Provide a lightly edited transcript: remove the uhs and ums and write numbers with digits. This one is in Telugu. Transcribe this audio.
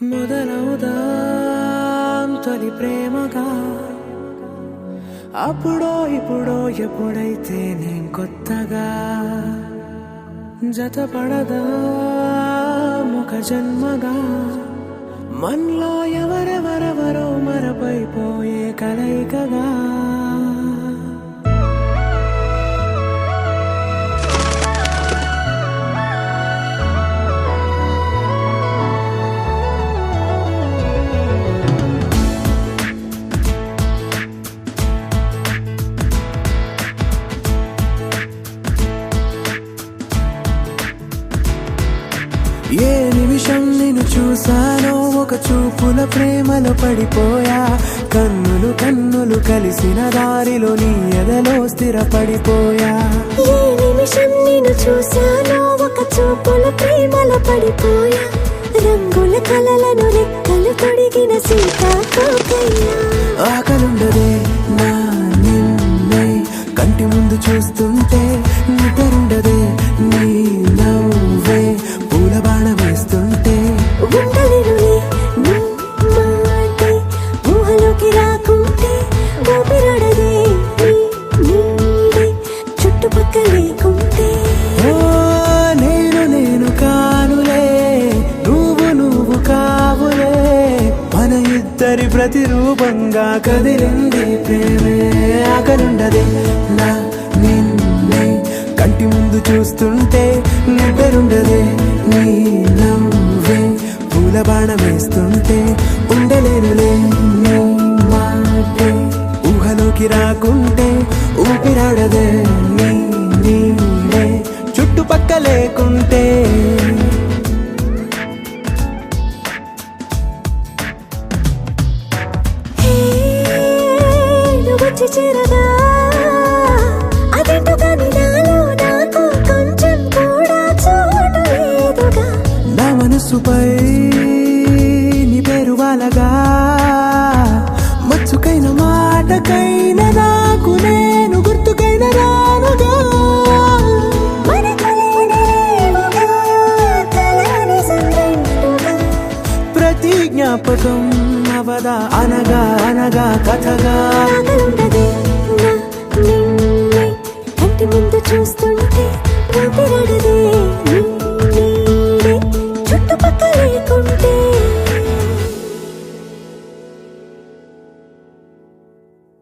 మొదలవుదాం తొలి ప్రేమగా అప్పుడో ఇప్పుడో ఎప్పుడైతే నేను కొత్తగా జతపడదా ముఖ జన్మగా మనలో ఎవరెవరెవరో మరపైపోయే కలయికగా ఏ నిమిషం నిన్ను చూసానో ఒక చూపుల ప్రేమలో పడిపోయా కన్నులు కన్నులు కలిసిన దారిలో నీ ఎదలో స్థిరపడిపోయా ఏ నిమిషం నిన్ను చూసానో ఒక చూపుల ప్రేమలో పడిపోయా రంగుల కలలను రెక్కలు తొడిగిన సీతాకోకయ్యా ఆకలుండదే నా నిన్నే కంటి ముందు చూస్తుంటే నిద్రుండదే నీ నవ్వే పూల బాణ వేస్తుంటే ఉండలేనులే నీ మాటే ఊహలోకి రాకుంటే ఊపిరాడదే నీ నీడే చుట్టుపక్కల లేకుంటే ఓ నేను కానులే నువ్వు కావులే మన ఇద్దరి ప్రతిరూపంగా కదిలింది ప్రేమే ఆకలుండదే నా నిన్నే కంటి ముందు చూస్తుంటే నిద్రుండదే నీ నవ్వే పూల బాణ వేస్తుంటే ఉండలేనులే నీ మాటే ఊహలోకి రాకుంటే ఊపిరాడదే నీ నీడే చుట్టుపక్క లేకుంటే వచ్చి చేరగా అదేంటో కానీ నాలో నాకు కొంచెం కూడా చోటు లేదుగా నా మనసుపై నీ పేరు వాలగా మచ్చుకైన మాటకైన నాకు నేను గుర్తుకైన రానుగా మనకులేనిరేవుగా కలని సంగంటుగా ప్రతి జ్ఞాపకం అవదా అనగా అనగా కథగా ఆగలుండదే నా నిన్నే కంటి ముందు చూస్తుంటే ఊపిరాడదే